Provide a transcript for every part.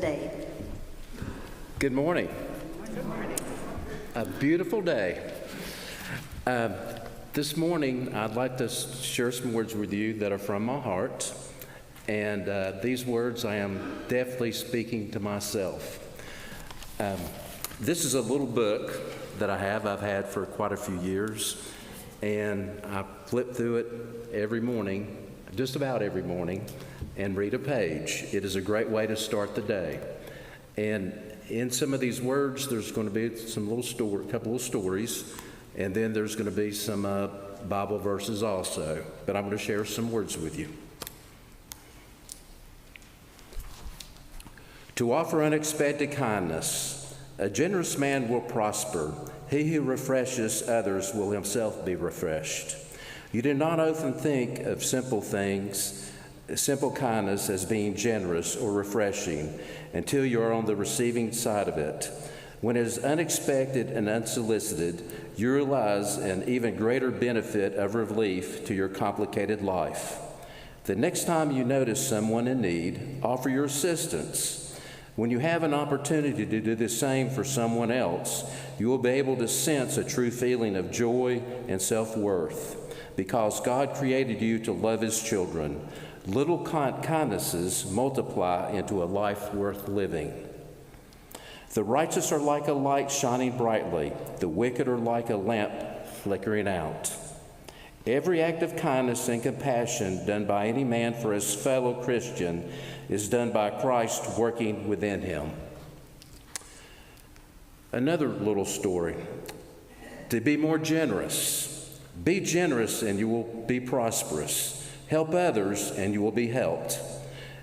Day. Good morning. Good morning. A beautiful day. This morning, I'd like to share some words with you that are from my heart. And these words I am definitely speaking to myself. This is a little book that I've had for quite a few years. And I flip through it every morning, just about every morning, and read a page. It is a great way to start the day. And in some of these words, there's going to be a couple of stories, and then there's going to be some Bible verses also. But I'm going to share some words with you. To offer unexpected kindness, a generous man will prosper. He who refreshes others will himself be refreshed. You do not often think of simple kindness as being generous or refreshing until you are on the receiving side of it. When it is unexpected and unsolicited, you realize an even greater benefit of relief to your complicated life. The next time you notice someone in need, offer your assistance. When you have an opportunity to do the same for someone else, you will be able to sense a true feeling of joy and self-worth. Because God created you to love His children, little kindnesses multiply into a life worth living. The righteous are like a light shining brightly. The wicked are like a lamp flickering out. Every act of kindness and compassion done by any man for his fellow Christian is done by Christ working within him. Another little story. To be more generous. Be generous and you will be prosperous. Help others and you will be helped.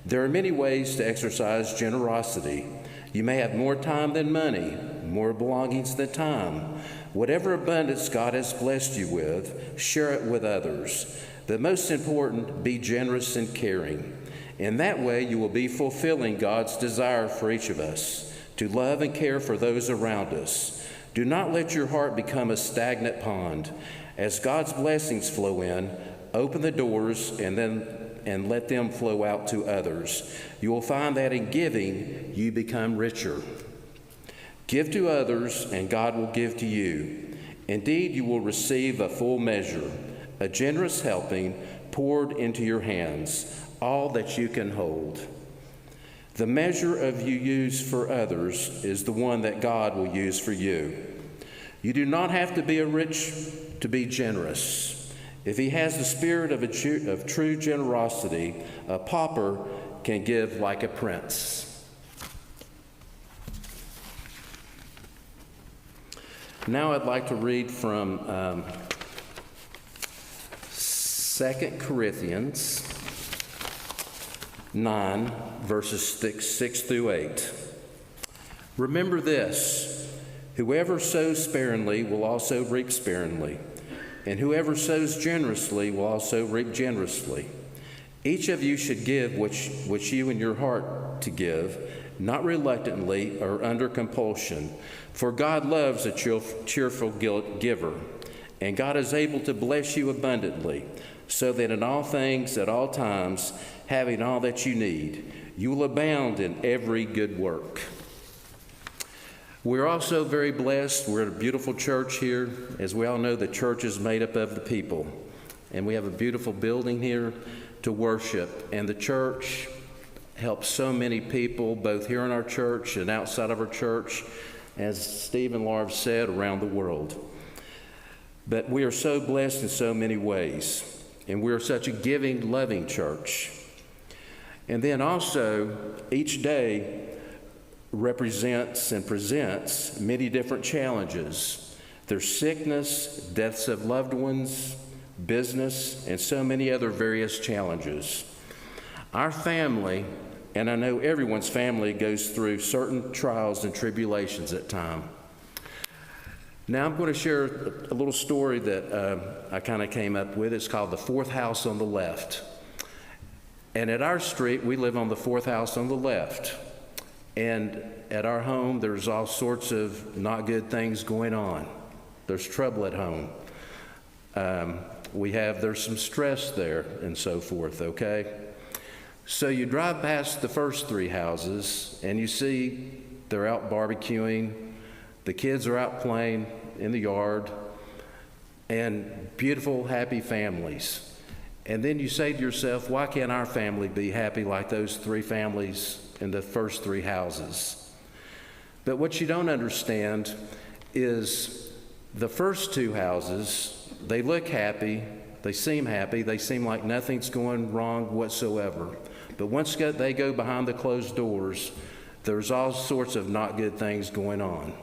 There are many ways to exercise generosity. You may have more time than money, more belongings than time. Whatever abundance God has blessed you with, share it with others. But most important, be generous and caring. In that way, you will be fulfilling God's desire for each of us, to love and care for those around us. Do not let your heart become a stagnant pond. As God's blessings flow in, open the doors and let them flow out to others. You will find that in giving, you become richer. Give to others, and God will give to you. Indeed, you will receive a full measure, a generous helping poured into your hands, all that you can hold. The measure of you use for others is the one that God will use for you. You do not have to be rich to be generous. If he has the spirit of true generosity, a pauper can give like a prince. Now I'd like to read from 2 Corinthians 9, verses 6 through 8. Remember this. Whoever sows sparingly will also reap sparingly, and whoever sows generously will also reap generously. Each of you should give what you in your heart to give, not reluctantly or under compulsion, for God loves a cheerful giver, and God is able to bless you abundantly, so that in all things, at all times, having all that you need, you will abound in every good work. We're also very blessed. We're at a beautiful church here. As we all know, the church is made up of the people. And we have a beautiful building here to worship. And the church helps so many people, both here in our church and outside of our church, as Steve and Laura have said, around the world. But we are so blessed in so many ways. And we're such a giving, loving church. And then also, each day represents and presents many different challenges. There's sickness, deaths of loved ones, business, and so many other various challenges. Our family, and I know everyone's family, goes through certain trials and tribulations at times. Now I'm going to share a little story that I kind of came up with. It's called The Fourth House on the Left. And at our street, we live on the fourth house on the left. And at our home, there's all sorts of not good things going on. There's trouble at home. There's some stress there and so forth, okay? So you drive past the first three houses and you see they're out barbecuing, the kids are out playing in the yard, and beautiful, happy families. And then you say to yourself, why can't our family be happy like those three families in the first three houses? But what you don't understand is the first two houses, they look happy, they seem like nothing's going wrong whatsoever. But once they go behind the closed doors, there's all sorts of not good things going on.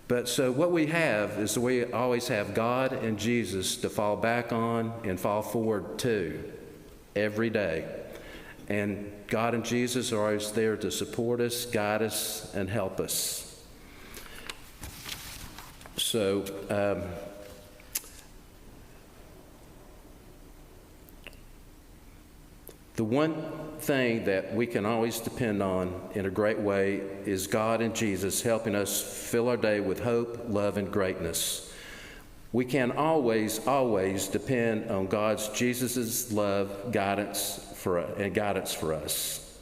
But so what we have is we always have God and Jesus to fall back on and fall forward to every day. And God and Jesus are always there to support us, guide us, and help us. So, the one thing that we can always depend on in a great way is God and Jesus helping us fill our day with hope, love, and greatness. We can always depend on God's, Jesus' love, guidance for us.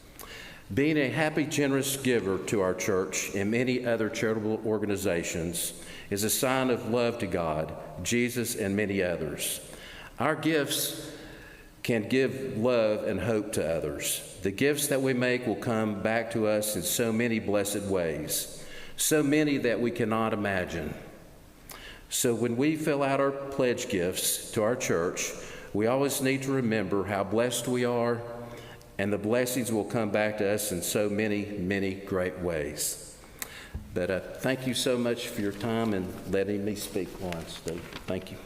Being a happy, generous giver to our church and many other charitable organizations is a sign of love to God, Jesus, and many others. Our gifts can give love and hope to others. The gifts that we make will come back to us in so many blessed ways, so many that we cannot imagine. So when we fill out our pledge gifts to our church, we always need to remember how blessed we are, and the blessings will come back to us in so many, many great ways. But thank you so much for your time and letting me speak once, Steve. Thank you.